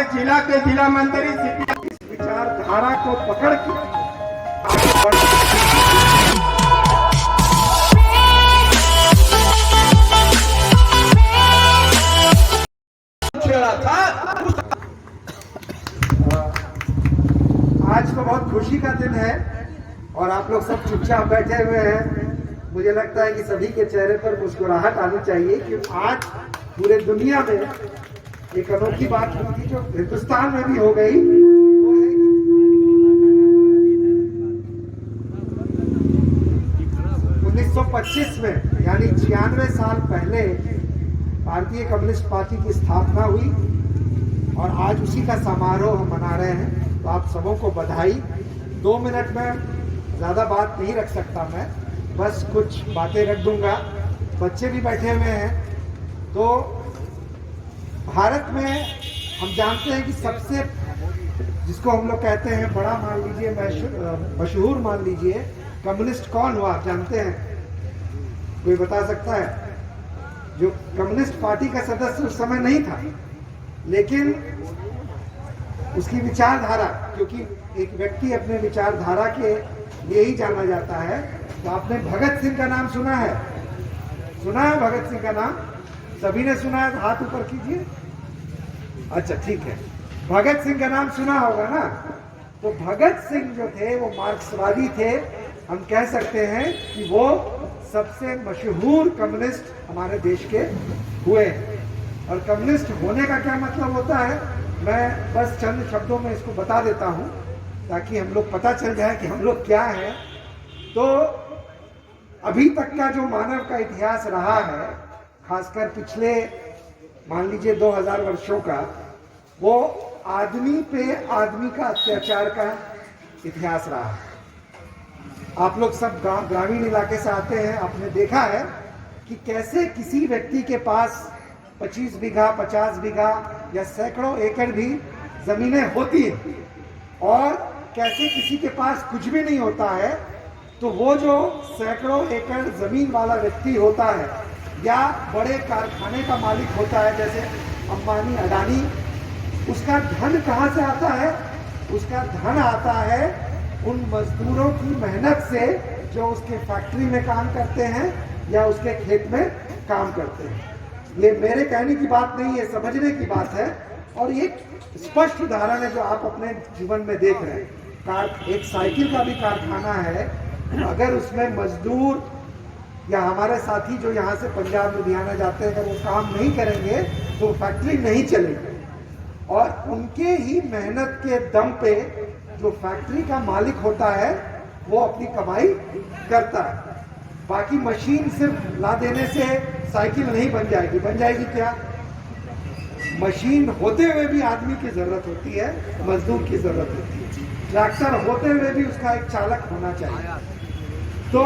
जिला के जिला मंत्री इस विचारधारा को पकड़ के छेड़ा था। आज तो बहुत खुशी का दिन है और आप लोग सब चुपचाप बैठे हुए हैं। मुझे लगता है कि सभी के चेहरे पर मुस्कुराहट आनी चाहिए कि आज पूरे दुनिया में एक अनोखी बात हुई जो हिंदुस्तान में भी हो गई, वो है 1925 में यानी 96 साल पहले भारतीय कम्युनिस्ट पार्टी की स्थापना हुई और आज उसी का समारोह हम मना रहे हैं। तो आप सबों को बधाई। 2 मिनट में ज़्यादा बात नहीं रख सकता मैं, बस कुछ बातें रख दूंगा। बच्चे भी बैठे हुए हैं। तो भारत में हम जानते हैं कि सबसे जिसको हम लोग कहते हैं बड़ा मान लीजिए, मशहूर मान लीजिए, कम्युनिस्ट कौन हुआ आप जानते हैं? कोई बता सकता है? जो कम्युनिस्ट पार्टी का सदस्य उस समय नहीं था, लेकिन उसकी विचारधारा, क्योंकि एक व्यक्ति अपने विचारधारा के लिए ही जाना जाता है। तो आपने भगत सिंह का नाम सुना है? सुना है भगत सिंह का नाम? सभी ने सुना है? हाथ ऊपर कीजिए। अच्छा ठीक है, भगत सिंह का नाम सुना होगा ना। तो भगत सिंह जो थे वो मार्क्सवादी थे। हम कह सकते हैं कि वो सबसे मशहूर कम्युनिस्ट हमारे देश के हुए। और कम्युनिस्ट होने का क्या मतलब होता है, मैं बस चंद शब्दों में इसको बता देता हूँ ताकि हम लोग पता चल जाए कि हम लोग क्या हैं। तो अभी तक का जो मानव का इतिहास रहा है, खासकर पिछले मान लीजिए 2000 वर्षों का, वो आदमी पे आदमी का अत्याचार का इतिहास रहा है। आप लोग सब ग्रामीण इलाके से आते हैं, आपने देखा है कि कैसे किसी व्यक्ति के पास 25 बीघा 50 बीघा या सैकड़ों एकड़ भी जमीनें होती हैं और कैसे किसी के पास कुछ भी नहीं होता है। तो वो जो सैकड़ों एकड़ जमीन वाला व्यक्ति होता है या बड़े कारखाने का मालिक होता है जैसे अंबानी अडानी, उसका धन कहाँ से आता है? उसका धन आता है उन मजदूरों की मेहनत से जो उसके फैक्ट्री में काम करते हैं या उसके खेत में काम करते हैं। ये मेरे कहने की बात नहीं है, समझने की बात है। और एक स्पष्ट उदाहरण है जो आप अपने जीवन में देख रहे हैं। एक साइकिल का भी कारखाना है, अगर उसमें मजदूर या हमारे साथी जो यहाँ से पंजाब लुधियाना जाते हैं, अगर वो काम नहीं करेंगे तो फैक्ट्री नहीं चलेगी। और उनके ही मेहनत के दम पे जो फैक्ट्री का मालिक होता है वो अपनी कमाई करता है। बाकी मशीन सिर्फ ला देने से साइकिल नहीं बन जाएगी। बन जाएगी क्या? मशीन होते हुए भी आदमी की जरूरत होती है, मजदूर की जरूरत होती है। ट्रैक्टर होते हुए भी उसका एक चालक होना चाहिए। तो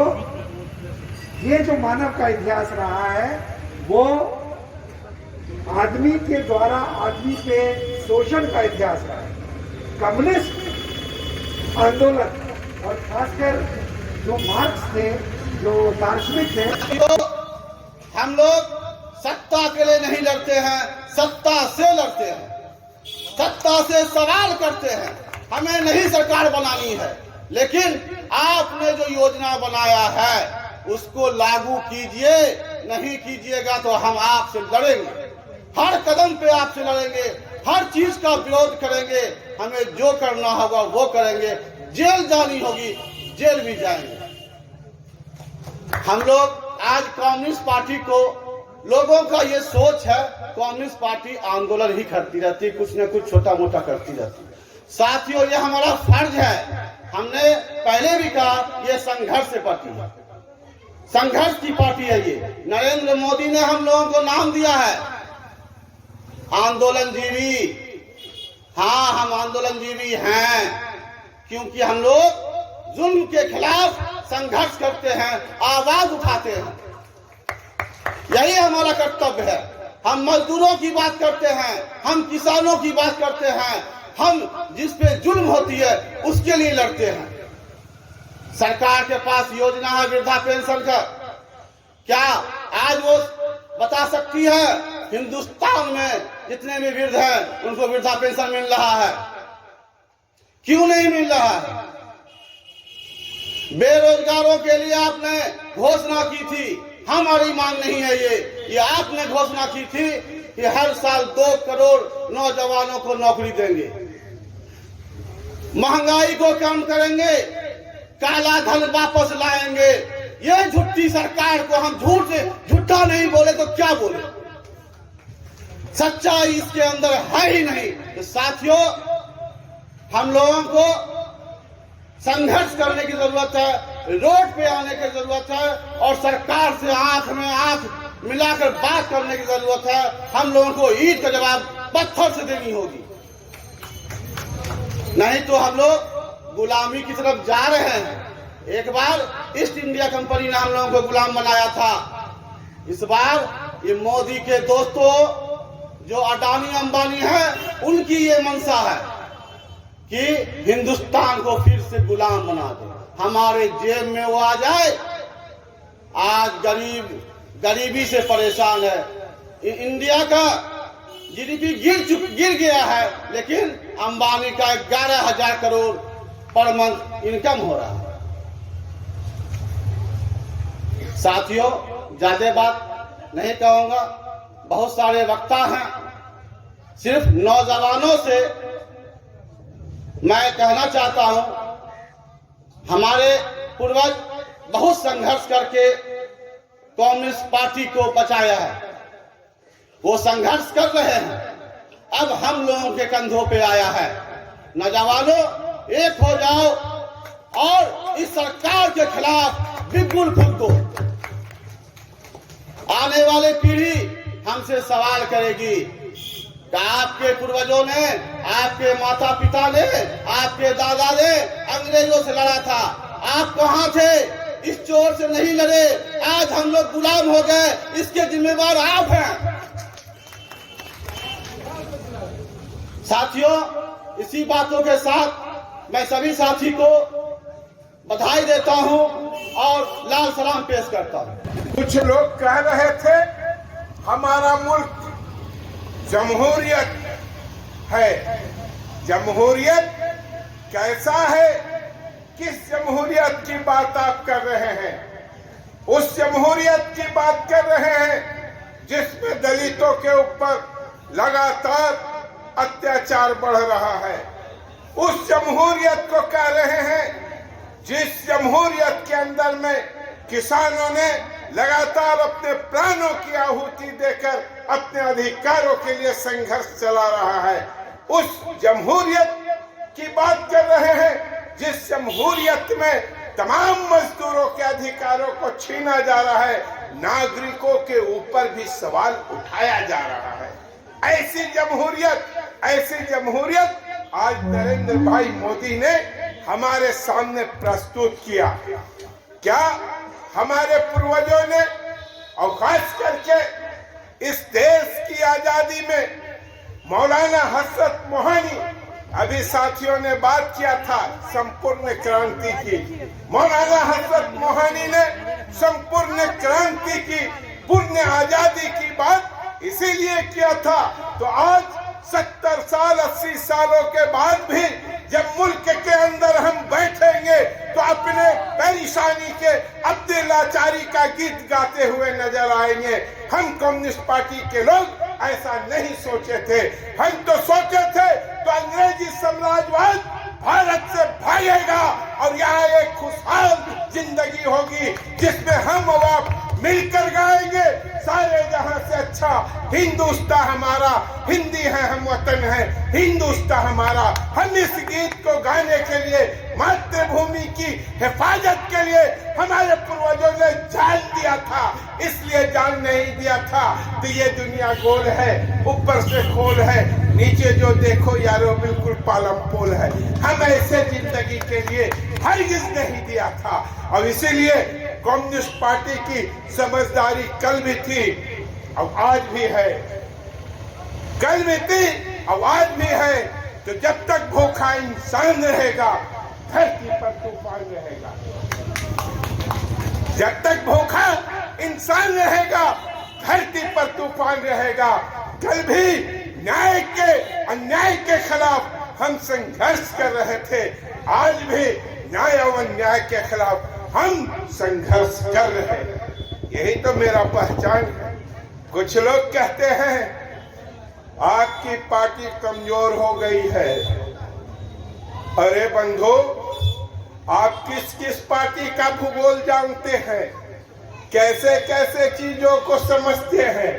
ये जो मानव का इतिहास रहा है वो आदमी के द्वारा आदमी पे शोषण का इतिहास रहा है। कम्युनिस्ट आंदोलन और खासकर जो मार्क्स थे, जो दार्शनिक थे, तो हम लोग सत्ता के लिए नहीं लड़ते हैं, सत्ता से लड़ते हैं, सत्ता से सवाल करते हैं। हमें नहीं सरकार बनानी है, लेकिन आपने जो योजना बनाया है उसको लागू कीजिए। नहीं कीजिएगा तो हम आपसे लड़ेंगे, हर कदम पे आपसे लड़ेंगे, हर चीज का विरोध करेंगे। हमें जो करना होगा वो करेंगे, जेल जानी होगी जेल भी जाएंगे। हम लोग आज कम्युनिस्ट पार्टी को, लोगों का ये सोच है कम्युनिस्ट पार्टी आंदोलन ही करती रहती, कुछ न कुछ छोटा मोटा करती रहती। साथियों, ये हमारा फर्ज है। हमने पहले भी कहा ये संघर्ष पार्टी है, संघर्ष की पार्टी है। ये नरेंद्र मोदी ने हम लोगों को नाम दिया है आंदोलनजीवी। हाँ, हम आंदोलनजीवी हैं क्योंकि हम लोग जुल्म के खिलाफ संघर्ष करते हैं, आवाज उठाते हैं। यही हमारा कर्तव्य है। हम मजदूरों की बात करते हैं, हम किसानों की बात करते हैं, हम जिस पे जुल्म होती है उसके लिए लड़ते हैं। सरकार के पास योजना है वृद्धा पेंशन का, क्या आज वो बता सकती है हिंदुस्तान में जितने भी वृद्ध हैं उनको वृद्धा पेंशन मिल रहा है, क्यों नहीं मिल रहा है? बेरोजगारों के लिए आपने घोषणा की थी, हमारी मांग नहीं है ये आपने घोषणा की थी कि हर साल 2 करोड़ नौजवानों को नौकरी देंगे, महंगाई को कम करेंगे, काला धन वापस लाएंगे। ये झूठी सरकार को हम झूठा नहीं बोले तो क्या बोले? सच्चाई इसके अंदर है ही नहीं। तो साथियों, हम लोगों को संघर्ष करने की जरूरत है, रोड पे आने की जरूरत है और सरकार से आंख में आंख मिलाकर बात करने की जरूरत है। हम लोगों को ईंट का जवाब पत्थर से देनी होगी, नहीं तो हम लोग गुलामी की तरफ जा रहे हैं। एक बार ईस्ट इंडिया कंपनी ने हम लोगों को गुलाम बनाया था, इस बार ये मोदी के दोस्तों जो अडानी अंबानी है उनकी ये मंशा है कि हिंदुस्तान को फिर से गुलाम बना दे, हमारे जेब में वो आ जाए। आज गरीबी से परेशान है, इंडिया का जीडीपी गिर गया है, लेकिन अंबानी का 11,000 करोड़ पर मंथ इनकम हो रहा है। साथियों, ज्यादा बात नहीं कहूंगा, बहुत सारे वक्ता हैं, सिर्फ नौजवानों से मैं कहना चाहता हूं, हमारे पूर्वज बहुत संघर्ष करके कम्युनिस्ट पार्टी को बचाया है, वो संघर्ष कर रहे हैं, अब हम लोगों के कंधों पे आया है। नौजवानों, एक हो जाओ और इस सरकार के खिलाफ बिल्कुल फूको। आने वाली पीढ़ी हमसे सवाल करेगी कि आपके पूर्वजों ने, आपके माता पिता ने, आपके दादा ने अंग्रेजों से लड़ा था, आप कहां थे? इस चोर से नहीं लड़े, आज हम लोग गुलाम हो गए, इसके जिम्मेवार आप हैं। साथियों, इसी बातों के साथ मैं सभी साथी को बधाई देता हूं और लाल सलाम पेश करता हूं। कुछ लोग कह रहे थे हमारा मुल्क जमहूरियत है। जमहूरियत कैसा है? किस जमहूरियत की बात आप कर रहे हैं? उस जमहूरियत की बात कर रहे हैं जिसमें दलितों के ऊपर लगातार अत्याचार बढ़ रहा है। उस जमहूरियत को कह रहे हैं जिस जमहूरियत के अंदर में किसानों ने लगातार अपने प्राणों की आहुति देकर अपने अधिकारों के लिए संघर्ष चला रहा है। उस जमहूरियत की बात कर रहे हैं जिस जमहूरियत में तमाम मजदूरों के अधिकारों को छीना जा रहा है, नागरिकों के ऊपर भी सवाल उठाया जा रहा है। ऐसी जमहूरियत आज नरेंद्र भाई मोदी ने हमारे सामने प्रस्तुत किया। क्या हमारे पूर्वजों ने और खास करके इस देश की आजादी में मौलाना हसरत मोहानी, अभी साथियों ने बात किया था संपूर्ण क्रांति की, मौलाना हसरत मोहानी ने संपूर्ण क्रांति की, पूर्ण आजादी की बात इसीलिए किया था। तो आज 70 साल 80 सालों के बाद भी जब मुल्क के अंदर हम बैठेंगे तो अपने परेशानी के, अपने लाचारी का गीत गाते हुए नजर आएंगे। हम कम्युनिस्ट पार्टी के लोग ऐसा नहीं सोचे थे। हम तो सोचे थे तो अंग्रेजी साम्राज्यवाद भारत से भागेगा और यहाँ एक खुशहाल जिंदगी होगी जिसमें हम और आप मिलकर गाएंगे, सारे जहां से अच्छा हिंदुस्तान हमारा, हिंदी है हम वतन है, हिंदुस्तान हमारा। हम इस गीत को गाने के लिए, मातृभूमि की हिफाजत के लिए हमारे पूर्वजों ने जान दिया था, इसलिए जान नहीं दिया था तो ये दुनिया गोल है, ऊपर से खोल है, नीचे जो देखो यारो बिल्कुल पालम पोल है। हम ऐसे जिंदगी के लिए हरगिज नहीं दिया था और इसीलिए कम्युनिस्ट पार्टी की समझदारी कल भी थी और आज भी है, कल भी थी और आज भी है। तो जब तक भूखा इंसान रहेगा धरती पर तूफान रहेगा। जब तक भूखा इंसान रहेगा धरती पर तूफान रहेगा। कल भी न्याय के अन्याय के खिलाफ हम संघर्ष कर रहे थे, आज भी न्याय और अन्याय के खिलाफ हम संघर्ष कर रहे हैं। यही तो मेरा पहचान है। कुछ लोग कहते हैं आपकी पार्टी कमजोर हो गई है। अरे बंधु, आप किस किस पार्टी का भूगोल जानते हैं, कैसे कैसे चीजों को समझते हैं।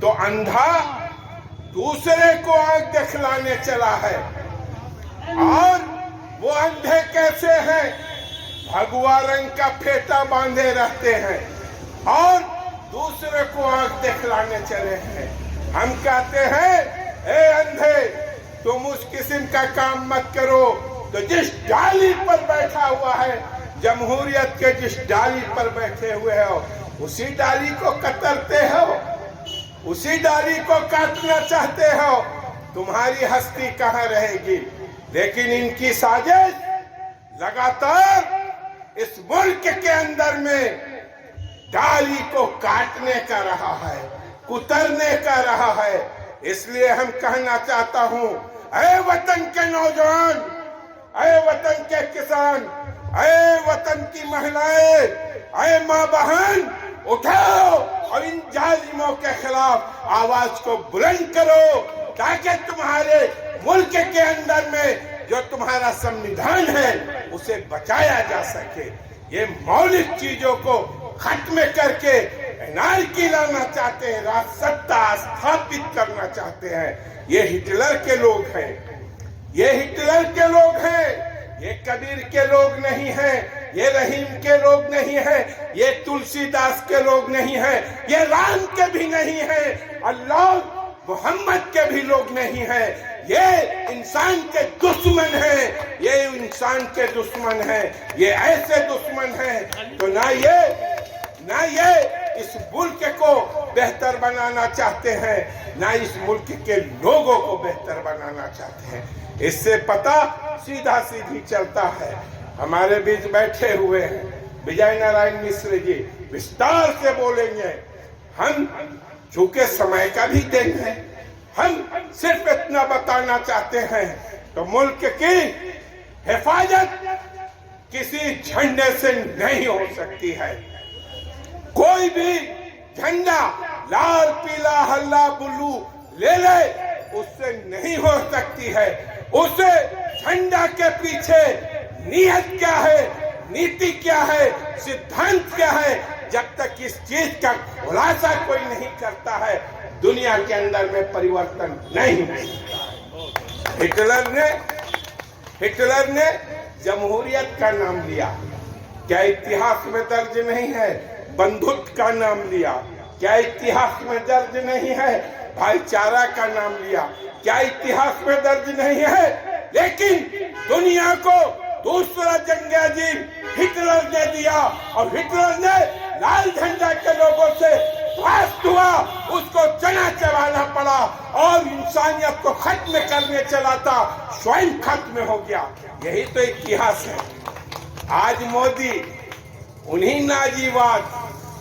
तो अंधा दूसरे को आंख दिखलाने चला है, और वो अंधे कैसे हैं, भगवा रंग का फेटा बांधे रहते हैं और दूसरे को आंख दिखलाने चले हैं। हम कहते हैं ए अंधे, तुम उस किस्म का काम मत करो। तो जिस डाली पर बैठा हुआ है, जमहूरियत के जिस डाली पर बैठे हुए हो, उसी डाली को कतरते हो, उसी डाली को काटना चाहते हो। तुम्हारी हस्ती कहाँ रहेगी। लेकिन इनकी साजिश लगातार इस मुल्क के अंदर में डाली को काटने का रहा है, कुतरने का रहा है। इसलिए हम कहना चाहता हूं, ऐ वतन के नौजवान, ऐ वतन के किसान, ऐ वतन की महिलाएं, ऐ माँ बहन, उठाओ और इन जालिमों के खिलाफ आवाज को बुलंद करो, ताकि तुम्हारे मुल्क के अंदर में जो तुम्हारा संविधान है उसे बचाया जा सके। ये मौलिक चीजों को खत्म करके एनार्की लाना चाहते हैं, राजसत्ता स्थापित करना चाहते हैं। ये हिटलर के लोग हैं, ये हिटलर के लोग हैं, ये कबीर के लोग नहीं हैं, ये रहीम के लोग नहीं हैं, ये तुलसीदास के लोग नहीं हैं, ये राम के भी नहीं हैं, अल्लाह मोहम्मद के भी लोग नहीं हैं। ये इंसान के दुश्मन हैं, ये इंसान के दुश्मन हैं, ये ऐसे दुश्मन हैं। तो ना ये इस मुल्क को बेहतर बनाना चाहते हैं, ना इस मुल्क के लोगों को बेहतर बनाना चाहते हैं। इससे पता सीधा सीधी चलता है। हमारे बीच बैठे हुए हैं विजय नारायण मिश्र जी, विस्तार से बोलेंगे। हम चूंकि समय का भी दिन है, हम सिर्फ इतना बताना चाहते हैं। तो मुल्क की हिफाजत किसी झंडे से नहीं हो सकती है। कोई भी झंडा लाल पीला हल्ला बुल्लू ले ले, उससे नहीं हो सकती है। उसे झंडा के पीछे नीयत क्या है, नीति क्या है, सिद्धांत क्या है, जब तक इस चीज का खुलासा कोई नहीं करता है, दुनिया के अंदर में परिवर्तन नहीं हो सकता। हिटलर ने जमहूरियत का नाम लिया, क्या इतिहास में दर्ज नहीं है? बंधुत्व का नाम लिया, क्या इतिहास में दर्ज नहीं है? भाईचारा का नाम लिया, क्या इतिहास में दर्ज नहीं है? लेकिन दुनिया को दूसरा जंग अजीब हिटलर ने दिया, और हिटलर ने लाल झंडा के लोगों से ध्वस्त हुआ, उसको चना चबाना पड़ा और इंसानियत को खत्म करने चला था, स्वयं खत्म हो गया। यही तो इतिहास है। आज मोदी उन्हीं नाजीवाद,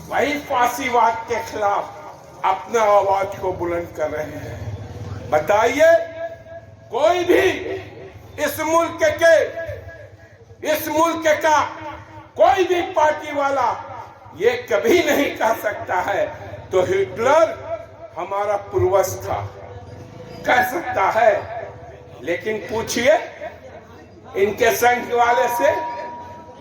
वही फांसीवाद के खिलाफ अपना आवाज को बुलंद कर रहे हैं। बताइए, कोई भी इस मुल्क का कोई भी पार्टी वाला ये कभी नहीं कह सकता है तो हिटलर हमारा पूर्वज था, कह सकता है। लेकिन पूछिए इनके संघ वाले से,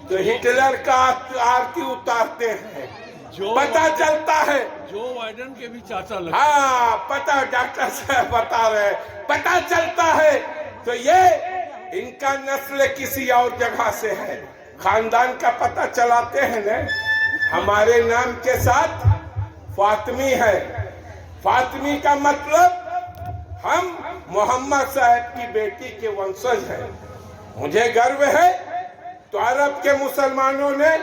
तो हिटलर का आरती उतारते हैं, पता चलता है। जो बाइडेन के भी चाचा लगते। हाँ, पता, डॉक्टर साहब बता रहे, पता चलता है। तो ये इनका नस्ल किसी और जगह से है, खानदान का पता चलाते हैं न। हमारे नाम के साथ फातिमी है। फातिमी का मतलब हम मोहम्मद साहब की बेटी के वंशज हैं। मुझे गर्व है। तो अरब के मुसलमानों ने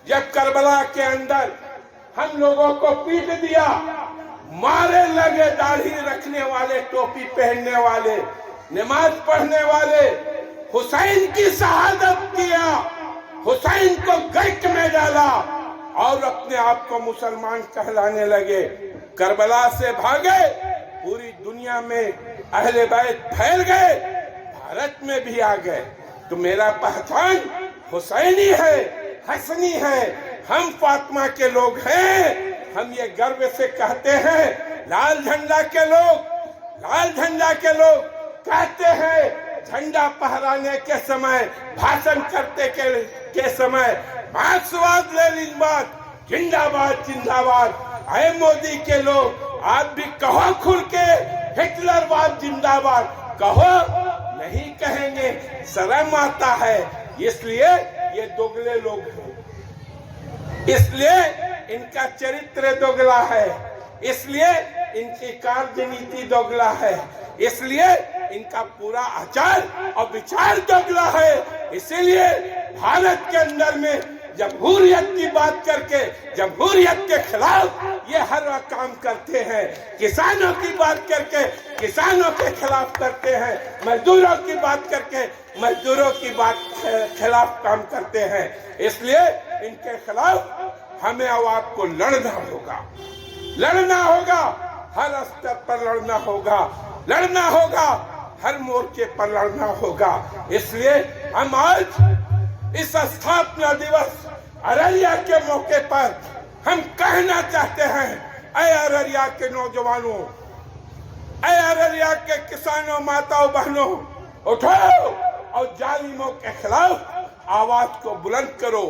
जब करबला के अंदर हम लोगों को पीट दिया, मारे लगे दाढ़ी रखने वाले, टोपी पहनने वाले, नमाज पढ़ने वाले, हुसैन की शहादत किया, हुसैन को गर्क में डाला, और अपने आप को मुसलमान कहलाने लगे, करबला से भागे, पूरी दुनिया में अहले बैत फैल गए, भारत में भी आ गए। तो मेरा पहचान हुसैनी है, हसनी है, हम फातिमा के लोग हैं। हम ये गर्व से कहते हैं, लाल झंडा के लोग कहते हैं, झंडा फहराने के समय, भाषण करते के समय, मार्क्सवाद लेनिनवाद जिंदाबाद जिंदाबाद। आए मोदी के लोग, आप भी कहो खुल के, हिटलरवाद जिंदाबाद कहो। नहीं कहेंगे, शर्म आता है, इसलिए ये दोगले लोग हैं, इसलिए इनका चरित्र दोगला है, इसलिए इनकी कार्यनीति दोगला है, इसलिए इनका पूरा आचार और विचार दोगला है। इसीलिए भारत के अंदर में जमहूरियत की बात करके जमहूरियत के खिलाफ ये हर काम करते हैं, किसानों की बात करके किसानों के खिलाफ करते हैं, मजदूरों की बात करके मजदूरों की बात खिलाफ काम करते हैं। इसलिए इनके खिलाफ हमें और आपको लड़ना होगा, हर स्तर पर लड़ना होगा, हर मोर्चे पर लड़ना होगा। इसलिए हम आज इस स्थापना दिवस अररिया के मौके पर हम कहना चाहते हैं, ऐ अररिया के नौजवानों, ऐ अररिया के किसानों, माताओं, बहनों, उठो और जालिमों के खिलाफ आवाज को बुलंद करो।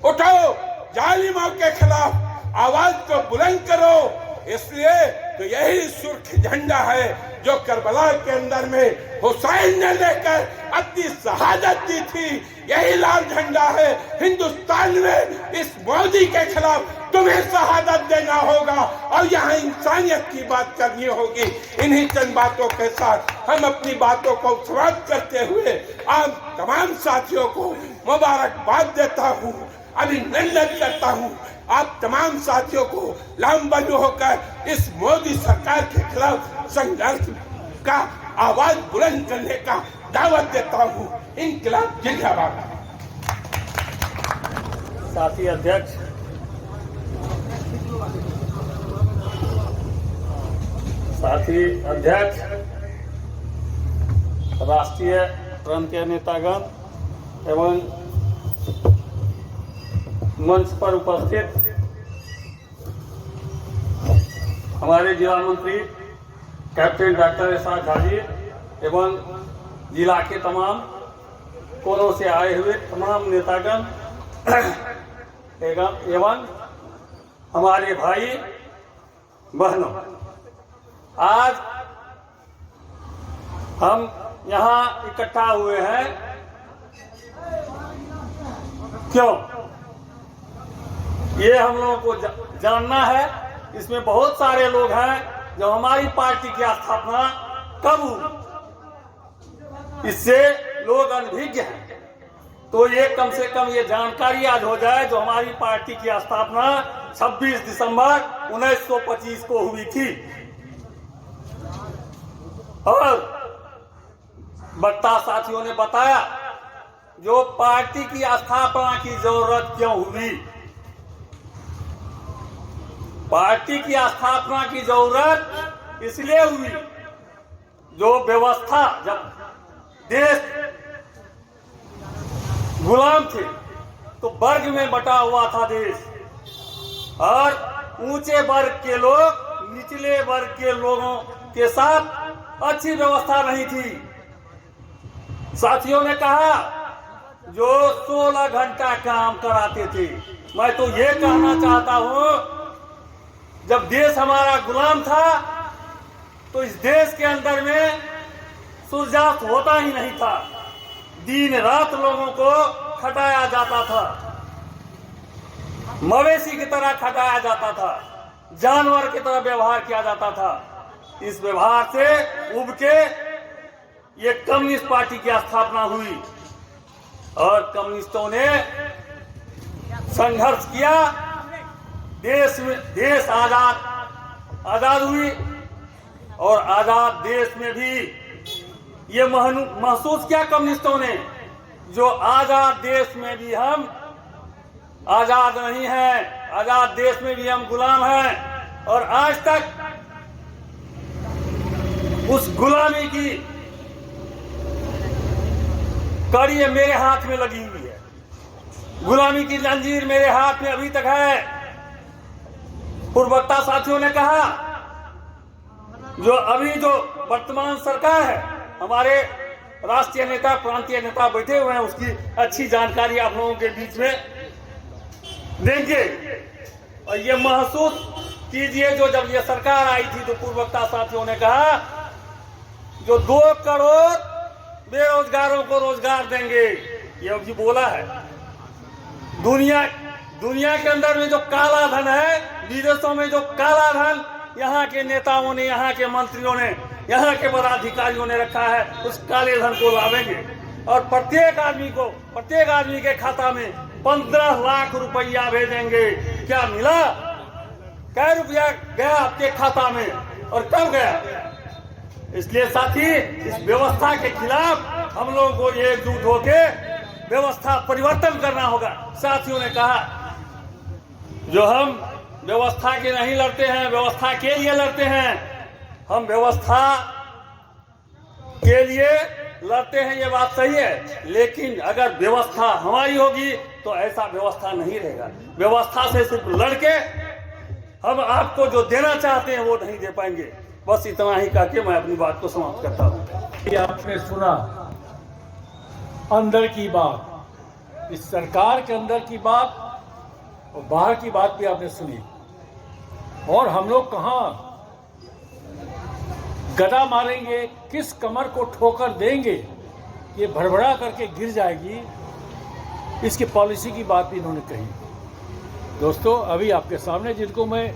उठो, जालिमों के खिलाफ आवाज को बुलंद करो। इसलिए तो यही सुर्ख झंडा है जो करबला के अंदर में हुसैन ने लेकर अपनी शहादत दी थी। यही लाल झंडा है हिंदुस्तान में। इस मोदी के खिलाफ तुम्हें शहादत देना होगा और यहाँ इंसानियत की बात करनी होगी। इन्हीं चंद बातों के साथ हम अपनी बातों को समाप्त करते हुए आप तमाम साथियों को मुबारकबाद देता हूँ, अभिनंदन करता हूँ। आप तमाम साथियों को लामबंद होकर इस मोदी सरकार के खिलाफ संघर्ष का आवाज बुलंद करने का दावत देता हूँ। इनकलाब जिंदाबाद। साथी अध्यक्ष राष्ट्रीय फ्रंट के नेतागण एवं मंच पर उपस्थित हमारे जिला मंत्री कैप्टन डॉक्टर एसआर झाजी एवं जिला के तमाम कोनों से आए हुए तमाम नेतागण एवं हमारे भाई बहनों, आज हम यहाँ इकट्ठा हुए हैं क्यों? ये हम लोगों को जानना है। इसमें बहुत सारे लोग हैं जो हमारी पार्टी की स्थापना कब हुई इससे लोग अनभिज्ञ हैं। तो ये कम से कम ये जानकारी आज हो जाए जो हमारी पार्टी की स्थापना 26 दिसंबर 1925 को हुई थी। और वक्ता साथियों ने बताया जो पार्टी की स्थापना की जरूरत क्यों हुई। पार्टी की स्थापना की जरूरत इसलिए हुई जो व्यवस्था, जब देश गुलाम थे तो वर्ग में बटा हुआ था देश, और ऊंचे वर्ग के लोग निचले वर्ग के लोगों के साथ अच्छी व्यवस्था नहीं थी। साथियों ने कहा जो 16 घंटा काम कराते थे। मैं तो ये कहना चाहता हूं, जब देश हमारा गुलाम था तो इस देश के अंदर में सूर्यास्त होता ही नहीं था। दिन रात लोगों को खटाया जाता था, मवेशी की तरह खटाया जाता था, जानवर की तरह व्यवहार किया जाता था। इस व्यवहार से उब के ये कम्युनिस्ट पार्टी की स्थापना हुई और कम्युनिस्टों ने संघर्ष किया। देश आजाद हुई और आजाद देश में भी ये महसूस किया कम्युनिस्टों ने, जो आजाद देश में भी हम आजाद नहीं है, आजाद देश में भी हम गुलाम हैं और आज तक उस गुलामी की कड़ी मेरे हाथ में लगी हुई है। गुलामी की जंजीर मेरे हाथ में अभी तक है। पूर्ववक्ता साथियों ने कहा जो वर्तमान सरकार है, हमारे राष्ट्रीय नेता प्रांतीय नेता बैठे हुए हैं, उसकी अच्छी जानकारी आप लोगों के बीच में देंगे। और ये महसूस कीजिए, जो जब ये सरकार आई थी तो पूर्ववक्ता साथियों ने कहा जो 2 करोड़ बेरोजगारों को रोजगार देंगे, ये अभी बोला है। दुनिया के अंदर में जो काला धन है, विदेशों में जो काला धन यहाँ के नेताओं ने, यहाँ के मंत्रियों ने, यहाँ के पदाधिकारियों ने रखा है, उस काले धन को लावेंगे और प्रत्येक आदमी के खाता में 15 लाख रुपया भेजेंगे। क्या मिला? क्या रुपया गया आपके खाता में और कब गया? इसलिए साथी, इस व्यवस्था के खिलाफ हम लोगों को एकजुट होकर व्यवस्था परिवर्तन करना होगा। साथियों ने कहा जो हम व्यवस्था के नहीं लड़ते हैं, व्यवस्था के लिए लड़ते हैं। हम व्यवस्था के लिए लड़ते हैं, ये बात सही है, लेकिन अगर व्यवस्था हमारी होगी तो ऐसा व्यवस्था नहीं रहेगा। व्यवस्था से सिर्फ लड़के हम आपको जो देना चाहते हैं वो नहीं दे पाएंगे। बस इतना ही कह के मैं अपनी बात को समाप्त करता हूँ। ये आपने सुना अंदर की बात, इस सरकार के अंदर की बात और बाहर की बात भी आपने सुनी। और हम लोग कहाँ गदा मारेंगे, किस कमर को ठोकर देंगे, ये भड़बड़ा करके गिर जाएगी, इसकी पॉलिसी की बात भी इन्होंने कही। दोस्तों, अभी आपके सामने जिनको मैं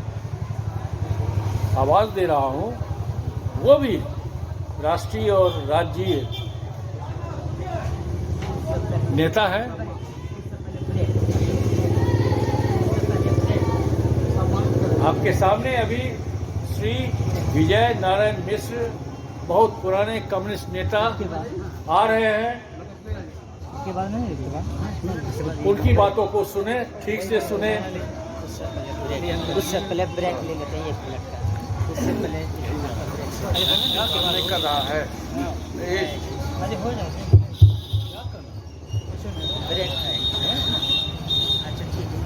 आवाज़ दे रहा हूँ वो भी राष्ट्रीय और राज्यीय नेता है। आपके सामने अभी श्री विजय नारायण मिश्र, बहुत पुराने कम्युनिस्ट नेता आ रहे हैं। उनकी बातों को सुने, ठीक से सुने। उससे पहले ब्रेक ले लेते हैं 1 मिनट का। उससे पहले कर रहा है हो जाए ब्रेक है। अच्छा ठीक है,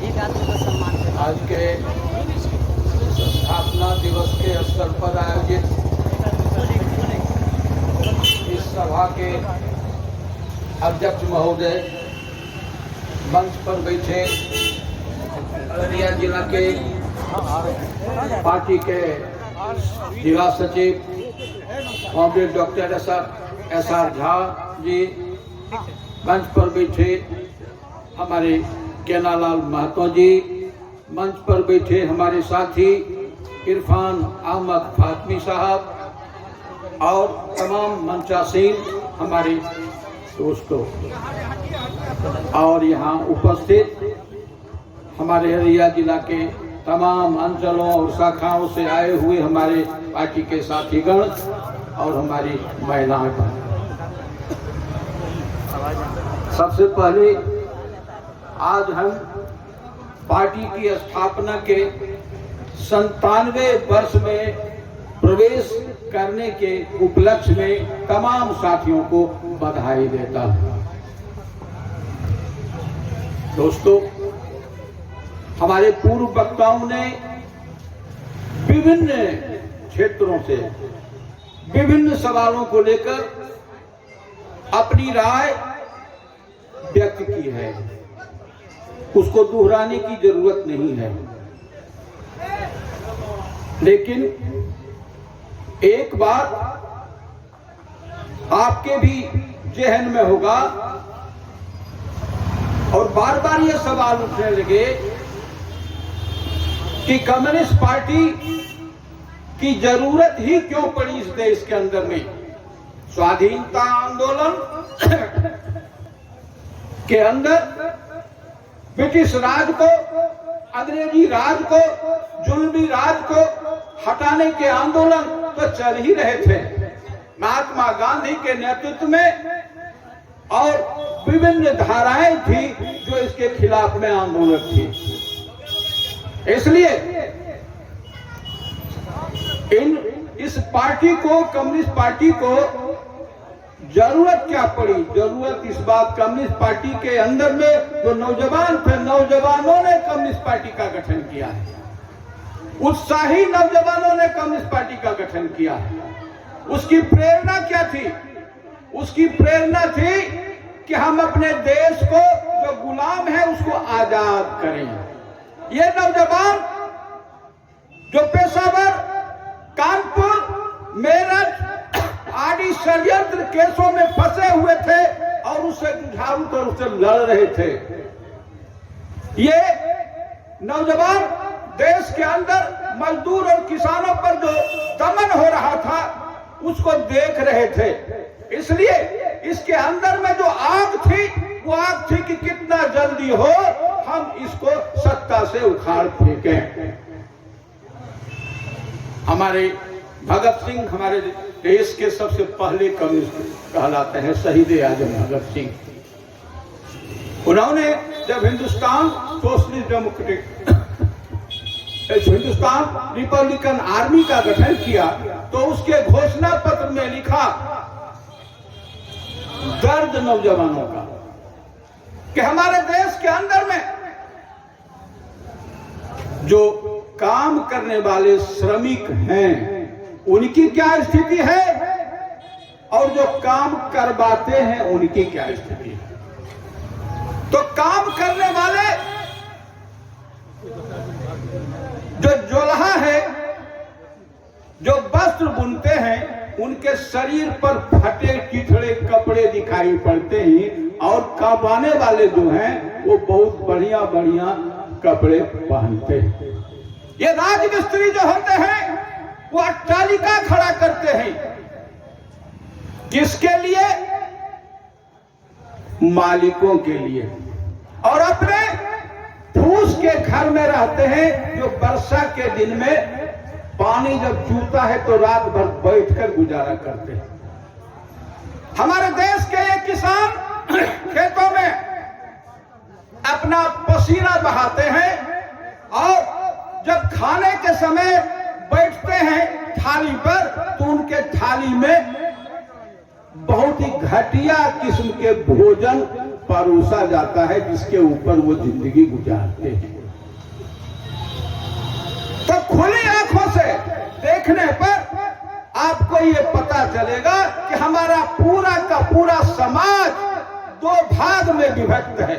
एक आदमी को सम्मान से आज के स्थापना दिवस के अवसर पर आयोजित इस सभा के अध्यक्ष महोदय, मंच पर बैठे अररिया जिला के पार्टी के जिला सचिव comrade doctor SR. Jha ji, मंच पर बैठे हमारे केनालाल महतो जी, मंच पर बैठे हमारे साथी इरफान अहमद फातमी साहब और तमाम मंचासीन हमारे दोस्तों, और यहाँ उपस्थित हमारे अररिया जिला के तमाम अंचलों और शाखाओं से आए हुए हमारे पार्टी के साथीगण और हमारी महिलाएं। सबसे पहले आज हम पार्टी की स्थापना के 97वें वर्ष में प्रवेश करने के उपलक्ष्य में तमाम साथियों को बधाई देता हूं। दोस्तों, हमारे पूर्व वक्ताओं ने विभिन्न क्षेत्रों से विभिन्न सवालों को लेकर अपनी राय व्यक्त की है, उसको दोहराने की जरूरत नहीं है। लेकिन एक बात आपके भी जहन में होगा और बार बार ये सवाल उठने लगे कि कम्युनिस्ट पार्टी की जरूरत ही क्यों पड़ी इस देश के अंदर में। स्वाधीनता आंदोलन के अंदर ब्रिटिश राज को, अंग्रेजी राज को, जुल्मी राज को हटाने के आंदोलन तो चल ही रहे थे। महात्मा गांधी के नेतृत्व में और विभिन्न धाराएं थी जो इसके खिलाफ में आंदोलन थी। इसलिए इस पार्टी को, कम्युनिस्ट पार्टी को जरूरत क्या पड़ी? जरूरत इस बात, कम्युनिस्ट पार्टी के अंदर में जो नौजवान थे, नौजवानों ने कम्युनिस्ट पार्टी का गठन किया है। उत्साही नौजवानों ने कम्युनिस्ट पार्टी का गठन किया है। उसकी प्रेरणा क्या थी? उसकी प्रेरणा थी कि हम अपने देश को, जो गुलाम है, उसको आजाद करें। ये नौजवान जो पेशावर कानपुर, मेरठ आदि षड्यंत्र केसों में फंसे हुए थे और उससे जुझारू तौर से लड़ रहे थे, ये नौजवान देश के अंदर मजदूर और किसानों पर जो दमन हो रहा था उसको देख रहे थे। इसलिए इसके अंदर में जो आग थी, वो आग थी कि कितना जल्दी हो हम इसको सत्ता से उखाड़ फेंकें। हमारे भगत सिंह हमारे देश के सबसे पहले कम्युनिस्ट कहलाते हैं, शहीद आजम भगत सिंह। उन्होंने जब Hindustan socialist democratic, Hindustan Republican army का गठन किया तो उसके घोषणा पत्र में लिखा दर्द नौजवानों का कि हमारे देश के अंदर में जो काम करने वाले श्रमिक हैं उनकी क्या स्थिति है और जो काम करवाते हैं उनकी क्या स्थिति है। तो काम करने वाले जो जोल्हा है, जो वस्त्र बुनते हैं, उनके शरीर पर फटे चिथड़े कपड़े दिखाई पड़ते हैं और कमाने वाले जो हैं वो बहुत बढ़िया बढ़िया कपड़े पहनते हैं। ये राजमिस्त्री जो होते हैं वो अट्टालिका खड़ा करते हैं, किसके लिए? मालिकों के लिए। और अपने फूस के घर में रहते हैं, जो वर्षा के दिन में पानी जब चूता है तो रात भर बैठकर गुजारा करते हैं। हमारे देश के ये किसान खेतों में अपना पसीना बहाते हैं और जब खाने के समय बैठते हैं थाली पर तो उनके थाली में बहुत ही घटिया किस्म के भोजन परोसा जाता है जिसके ऊपर वो जिंदगी गुजारते हैं। तो खुली आंखों से देखने पर आपको ये पता चलेगा कि हमारा पूरा का पूरा समाज दो भाग में विभक्त है।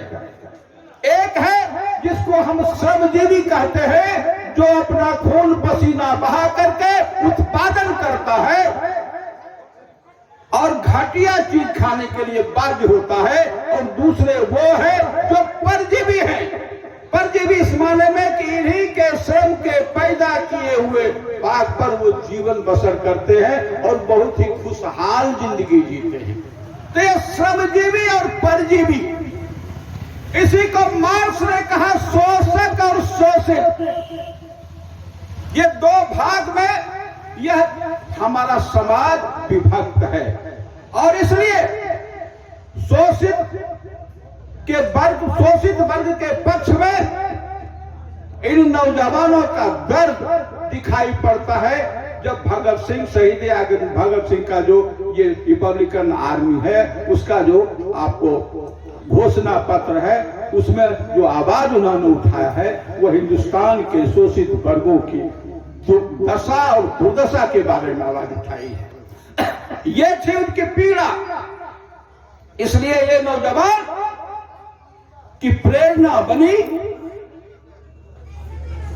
एक है जिसको हम श्रमजीवी कहते हैं, जो अपना खून पसीना बहा करके उत्पादन करता है और घटिया चीज खाने के लिए बाध्य होता है, और दूसरे वो है जो परजीवी हैं। परजीवी इस माने में कि इन्हीं के श्रम के पैदा किए हुए पाक पर वो जीवन बसर करते हैं और बहुत ही खुशहाल जिंदगी जीते हैं। तो ये श्रमजीवी और परजीवी, इसी को मार्क्स ने कहा शोषक और शोषित। ये दो भाग में यह हमारा समाज विभक्त है और इसलिए शोषित वर्ग के पक्ष में इन नौजवानों का दर्द दिखाई पड़ता है। जब भगत सिंह, शहीद आजम भगत सिंह का जो ये रिपब्लिकन आर्मी है उसका जो आपको घोषणा पत्र है उसमें जो आवाज उन्होंने उठाया है वो हिंदुस्तान के शोषित वर्गों की दशा और दुर्दशा के बारे में आवाज उठाई है। ये थी उनकी पीड़ा। इसलिए ये नौजवान की प्रेरणा बनी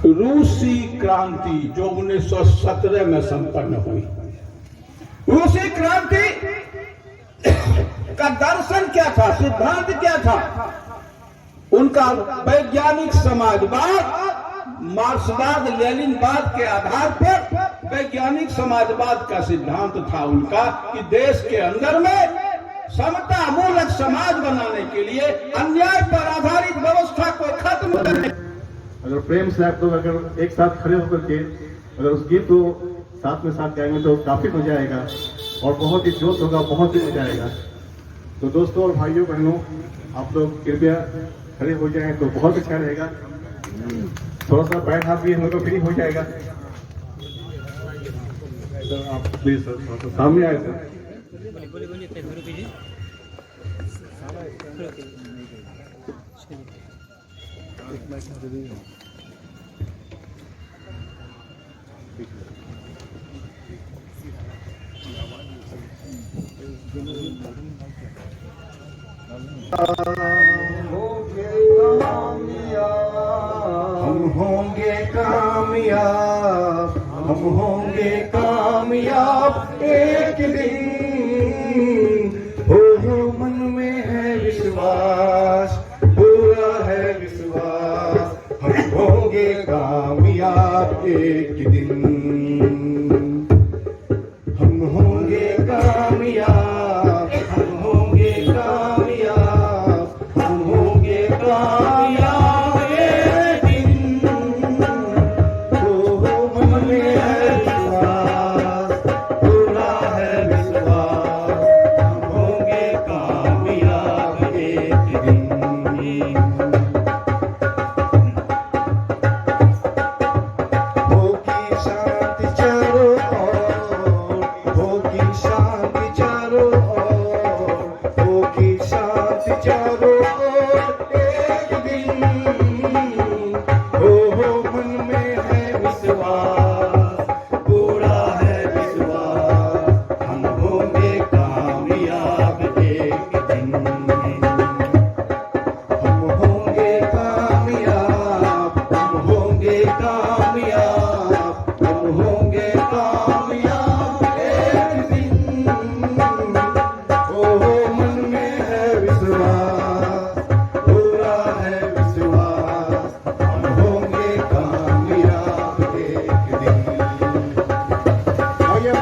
रूसी क्रांति जो 1917 में संपन्न हुई। रूसी क्रांति का दर्शन क्या था, सिद्धांत क्या था? उनका वैज्ञानिक समाजवाद, मार्क्सवाद, लेनिनवाद के आधार पर वैज्ञानिक समाजवाद का सिद्धांत था उनका कि देश के अंदर में समता मूलक समाज बनाने के लिए अन्याय पर आधारित व्यवस्था को खत्म करने। अगर प्रेम से आप लोग अगर एक साथ खड़े होकर के अगर उस गीत को साथ में साथ गाएंगे तो काफी मजा आएगा और बहुत ही जोश होगा, बहुत ही मजा आएगा। तो दोस्तों और भाइयों बहनों, आप लोग कृपया खड़े हो जाएं तो बहुत अच्छा रहेगा। थोड़ा सा बैठ हाथ भी हम लोग को फ्री हो जाएगा। तो आप प्लीज सर थोड़ा सा सामने आए सर। हम होंगे कामयाब, हम होंगे कामयाब एक दिन। हो मन में है विश्वास, पूरा है विश्वास, हम होंगे कामयाब एक दिन। हम होंगे कामयाब, हम होंगे कामयाब, हम होंगे कामयाब एक दिन। हो मन में है विश्वास, पूरा है विश्वास, हम होंगे कामयाब एक दिन। होगी शांति चारों ओर, होगी शांति चारों ओर, होगी शांति चारों ओर एक दिन। हो मन में है विश्वास, पूरा है विश्वास, हम होंगे कामयाब एक दिन। हम होंगे कामयाब, हम होंगे कामयाब, हम होंगे कामयाब एक दिन। ओ मन में है विश्वास, पूरा है विश्वास, हम होंगे कामयाब एक दिन। आइए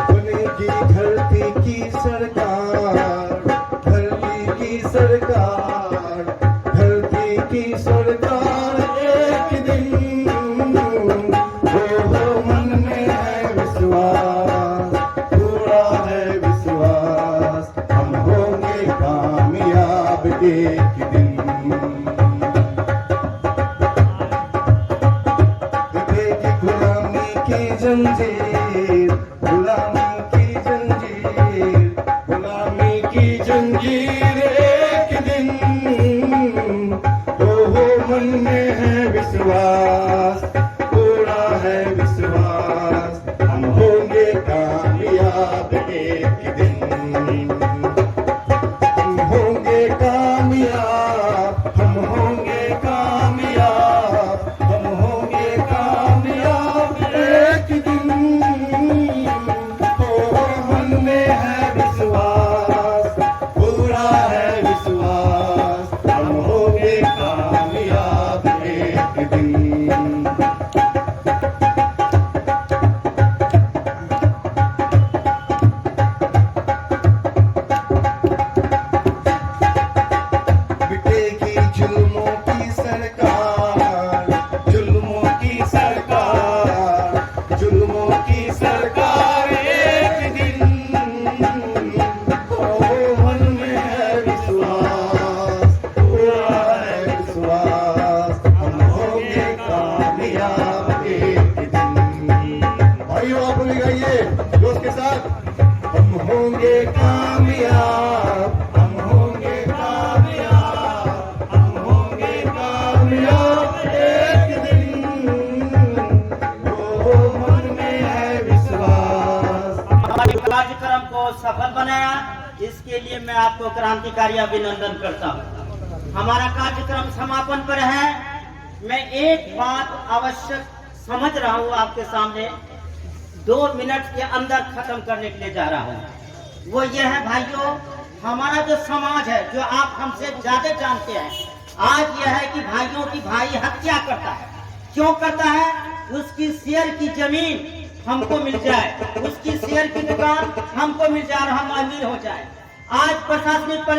बनेगी धरती की सरकार, धरती की सरकार, धरती की सरकार एक दिन। हो मन में है विश्वास, पूरा है विश्वास, हम होंगे कामयाब एक दिन। टूटेगी गुलामी की जंजीर, गुलामी की जंजीर, गुलामी की जंजीर एक दिन। हो मन में है विश्वास, पूरा है विश्वास, हम होंगे कामयाब एक दिन। हम होंगे कामयाब, हम होंगे कामयाब, हम होंगे कामयाब एक दिन। हो मन में है विश्वास, पूरा है विश्वास, हम होंगे कामयाब एक दिन। मिटेगी जुल्मों की सरकार, जुल्मों की सरकार, जुल्मों की सरकार एक दिन। हो मन में है विश्वास, पूरा है विश्वास, हम होंगे कामयाब एक दिन। भाइयों आप भी गाइए जोश के साथ। हम होंगे कामयाब, हम होंगे कामयाब, हम होंगे कामयाब एक दिन। हो मन में है विश्वास। हमारे कार्यक्रम को सफल बनाया, इसके लिए मैं आपको क्रांतिकारी अभिनंदन करता हूँ। हमारा कार्यक्रम समापन पर है। मैं एक बात अवश्य समझ रहा हूँ, आपके सामने 2 मिनट के अंदर खत्म करने के लिए जा रहा हूँ। वो ये है भाइयों, हमारा जो समाज है, जो आप हमसे ज्यादा जानते हैं, आज यह है कि भाइयों की भाई हत्या करता है। क्यों करता है? उसकी शेयर की जमीन हमको मिल जाए, उसकी शेयर की दुकान हमको मिल जाए और हम अमीर हो जाए। आज प्रशासनिक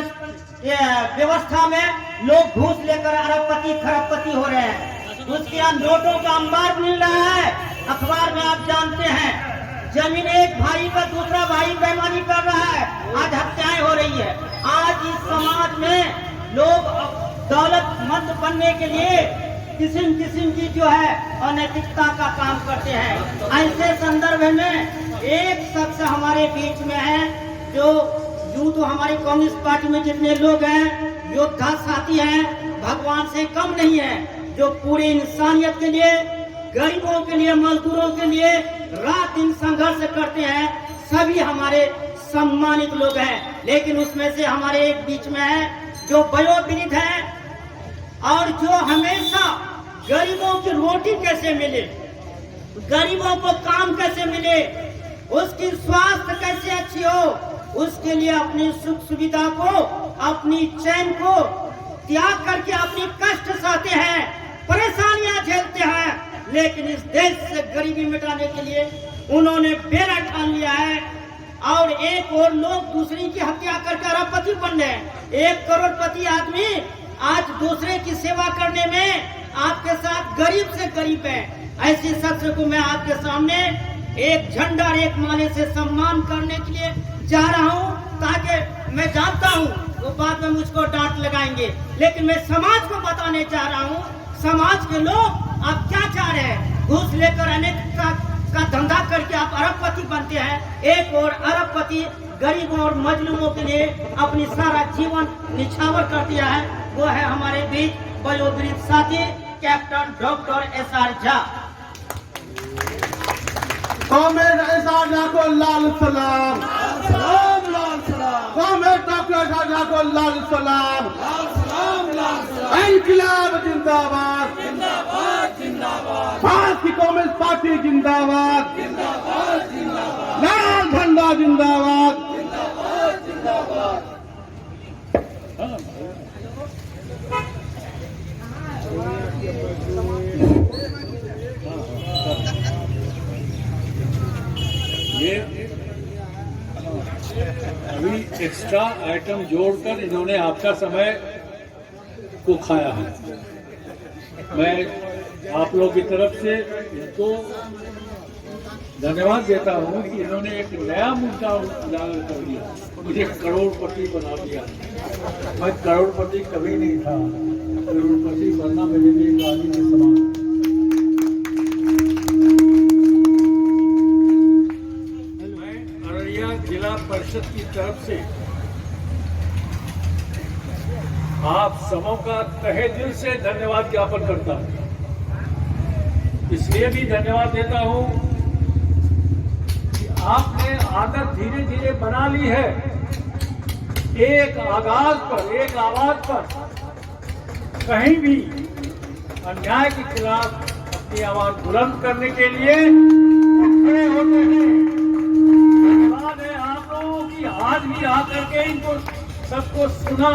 व्यवस्था में लोग घूस लेकर अरबपति खरबपति हो रहे हैं। उसके यहाँ नोटों का अंबार मिल रहा है। अखबार में आप जानते हैं जमीन एक भाई पर दूसरा भाई बेईमानी कर रहा है, आज हत्याएं हो रही है। आज इस समाज में लोग दौलतमंद बनने के लिए किस्म किस्म की जो है अनैतिकता का काम करते हैं। ऐसे संदर्भ में एक शख्स हमारे बीच में है जो यूं तो हमारी कम्युनिस्ट पार्टी में जितने लोग हैं योद्धा साथी हैं, भगवान से कम नहीं है, जो पूरी इंसानियत के लिए, गरीबों के लिए, मजदूरों के लिए रात दिन संघर्ष करते हैं। सभी हमारे सम्मानित लोग हैं, लेकिन उसमें से हमारे एक बीच में है जो वयोवृद्ध है और जो हमेशा गरीबों की रोटी कैसे मिले, गरीबों को काम कैसे मिले, उसकी स्वास्थ्य कैसे अच्छी हो, उसके लिए अपनी सुख सुविधा को, अपनी चैन को त्याग करके अपनी कष्ट सहते हैं, परेशानियां झेलते हैं, लेकिन इस देश से गरीबी मिटाने के लिए उन्होंने बेड़ा ठान लिया है। और एक और लोग दूसरी की हत्या करके अरबपति बन रहे हैं। 1 करोड़पति आदमी आज दूसरे की सेवा करने में आपके साथ गरीब से गरीब है। ऐसे शख्स को मैं आपके सामने एक झंडा और एक माले से सम्मान करने के लिए जा रहा हूं, ताकि मैं जानता हूं वो बाद में मुझको डांट लगाएंगे, लेकिन मैं समाज को बताने जा रहा हूं, समाज के लोग आप क्या चाह रहे हैं, घूस लेकर अनेक का धंधा करके आप अरबपति बनते हैं। एक और अरबपति गरीबों और मजलूमों के लिए अपनी सारा जीवन निछावर कर दिया है, वो है हमारे बीच वयोवृद्ध साथी captain doctor SR Jha. Comrade SR Jha को लाल सलाम, सलाम लाल सलाम। कॉमरेड डॉक्टर SR झा को लाल सलाम, लाल सलाम लाल सलाम। इंकलाब जिंदाबाद, जिंदाबाद जिंदाबाद। भारतीय कम्युनिस्ट पार्टी जिंदाबाद, जिंदाबाद जिंदाबाद। लाल झंडा जिंदाबाद, जिंदाबाद जिंदाबाद। ये अभी एक्स्ट्रा आइटम जोड़कर इन्होंने आपका समय को खाया है। मैं आप लोग की तरफ से इनको धन्यवाद देता हूँ कि इन्होंने एक नया मुद्दा उजागर कर दिया, मुझे करोड़पति बना दिया। मैं करोड़पति कभी नहीं था, करोड़पति बनना मेरे लिए गांधी के समान। मैं अररिया जिला परिषद की तरफ से आप सबों का तहे दिल से धन्यवाद ज्ञापन करता हूं। इसलिए भी धन्यवाद देता हूं कि आपने आदत धीरे धीरे बना ली है, एक आगाज पर, एक आवाज पर कहीं भी अन्याय के खिलाफ अपनी आवाज बुलंद करने के लिए खड़े होते हैं। धन्यवाद है आप लोगों की, आज भी आकर के इनको सबको सुना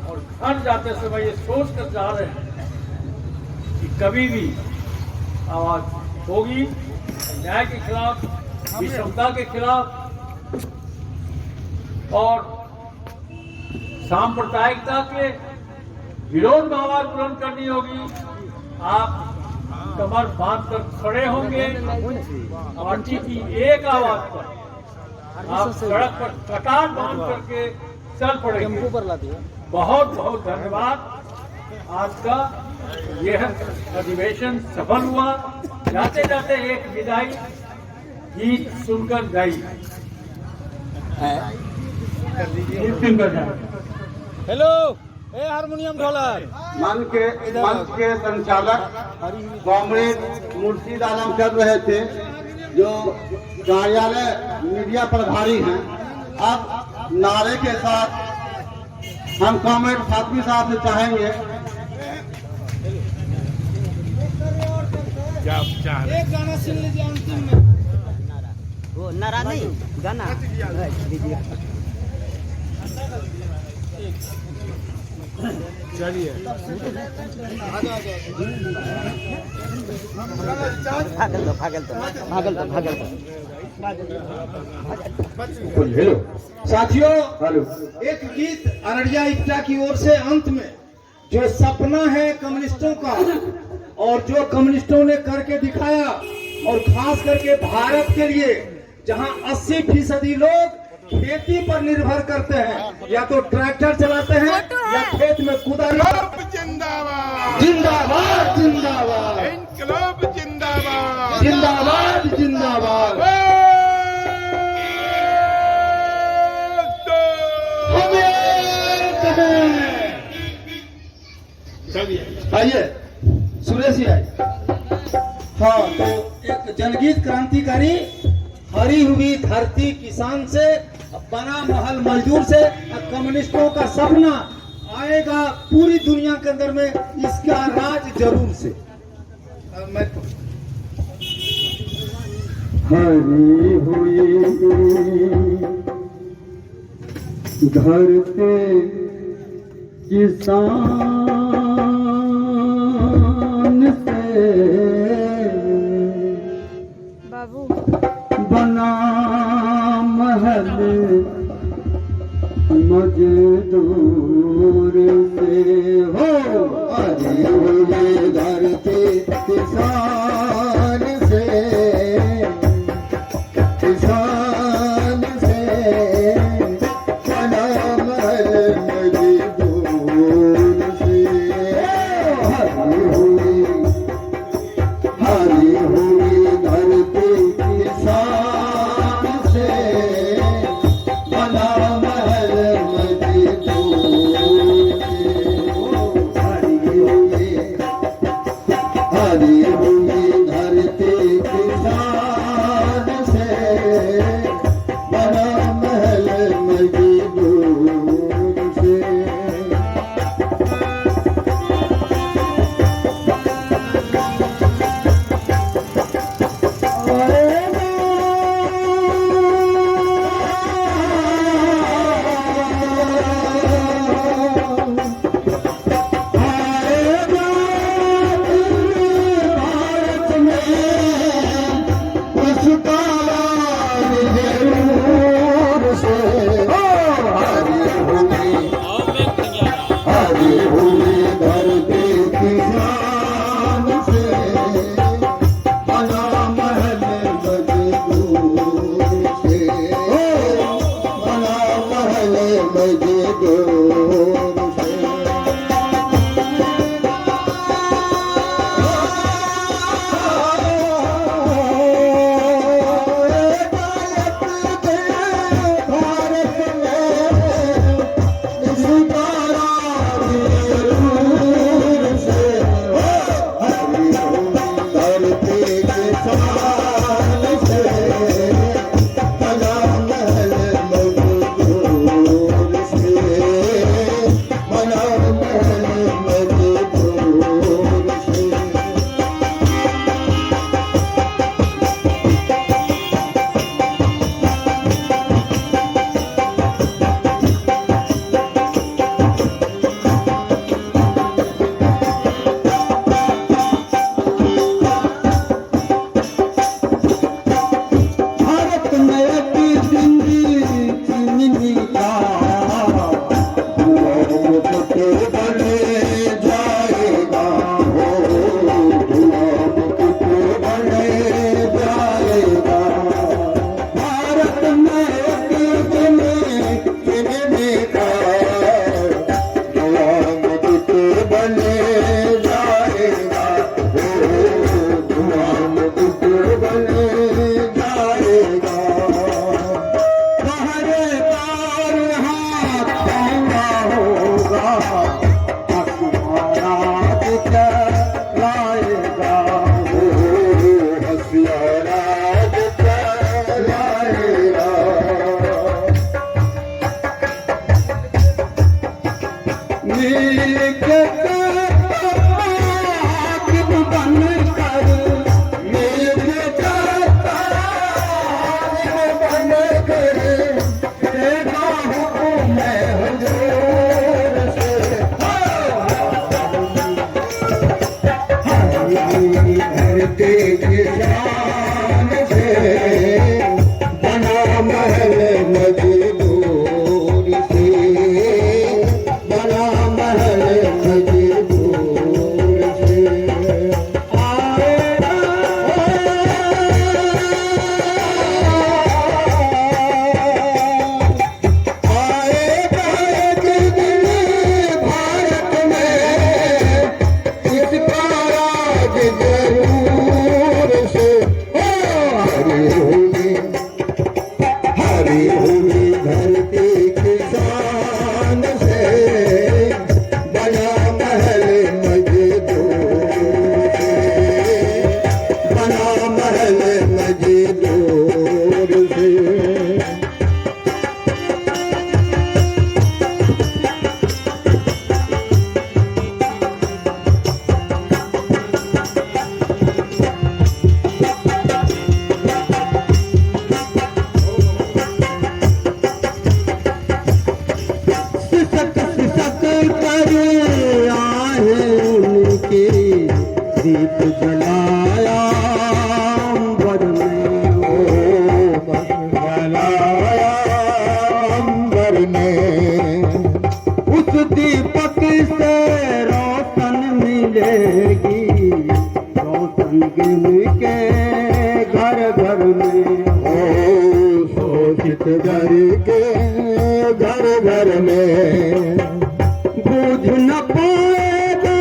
और घर जाते समय ये सोच कर जा रहे हैं कि कभी भी आवाज होगी अन्याय के खिलाफ, विषमता के खिलाफ और सांप्रदायिकता के विरोध में आवाज बुलंद करनी होगी। आप कमर बांध कर खड़े होंगे, पार्टी की एक आवाज पर आप सड़क पर कतार बांध करके चल पड़ेंगे। बहुत बहुत धन्यवाद। आज का यह अधिवेशन सफल हुआ। जाते जाते एक विदाई गीत सुनकर गई। हेलो, ए हारमोनियम ढोलक। मंच के संचालक कॉमरेड मुर्शीद आलम कर रहे थे, जो कार्यालय मीडिया प्रभारी हैं। अब नारे के साथ हम कॉमरेड फातमी साहब से चाहेंगे एक गाना सुन लीजिए अंतिम में। वो नारा नहीं, गाना चलिए हेलो साथियों, हेलो। एक गीत अररिया इक्टा की ओर से अंत में, जो सपना है कम्युनिस्टों का और जो कम्युनिस्टों ने करके दिखाया, और खास करके भारत के लिए जहां 80% लोग खेती पर निर्भर करते हैं, या तो ट्रैक्टर चलाते हैं या खेत में कुदारी। जिंदाबाद जिंदाबाद जिंदाबाद इनकलाब जिंदाबाद जिंदाबाद जिंदाबाद। आइए सुरेश जी आइए। हाँ, तो एक जनगीत क्रांतिकारी, हरी हुई धरती किसान से, बना महल मजदूर से, कम्युनिस्टों का सपना आएगा पूरी दुनिया के अंदर में, इसका राज जरूर से। मैं हरी हुई धरती किसान से बाबू बना महल मजदूर से हो। हरी हुई धरती किसान से, किसान से बना महल मजदूर से। हरी हुई धरती किसान से बना महल मजदूर से। हरी हुई धरती किसान से बना महल मजदूर से। के दीप जलाया अंबर में, ओ जलाया अंबर में। उस दीपक से रोशन मिलेगी, रोशन गिन के घर घर में, ओ शोषित घर के घर घर में। बूझ न पाएगा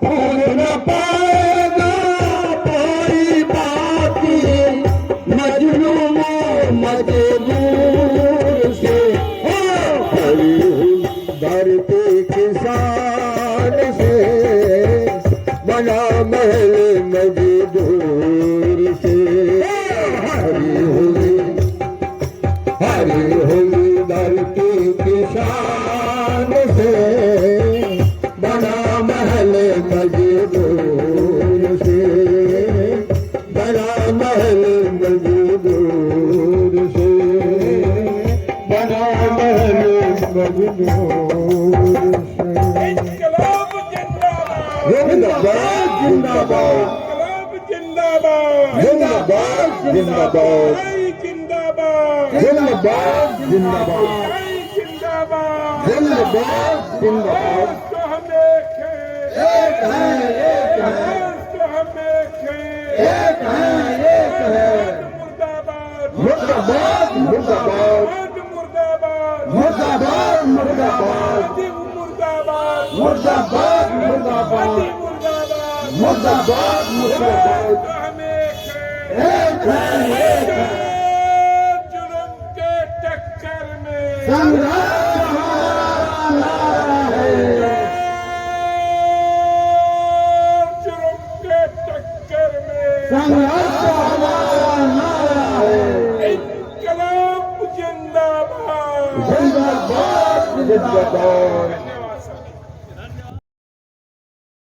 बूझ न पाएगा कोई बाकी मजनू मजबूर से। हरी हुई धरती किसान से बना महल मजदूर से। हरी हुई धरती किसान से बना महल मजदूर से, बना महल मजदूर से, बना महल मजदूर से। जिंदाबाद जिंदाबाद जिंदाबाद जिंदाबाद जिंदाबाद जिंदाबाद जिंदाबाद जिंदाबाद जिंदाबाद जिंदाबाद। एक है एक है एक है एक है। मुर्दाबाद मुर्दाबाद मुर्दाबाद मुर्दाबाद मुर्दाबाद मुर्दाबाद मुर्दाबाद मुर्दाबाद मुर्दाबाद। एक है एक है। जुल्म के टक्कर में संघर्ष हमारा नारा है। जुल्म के टक्कर में संघर्ष हमारा नारा है। इनकलाब जिंदाबाद जिंदाबाद जिंदाबाद।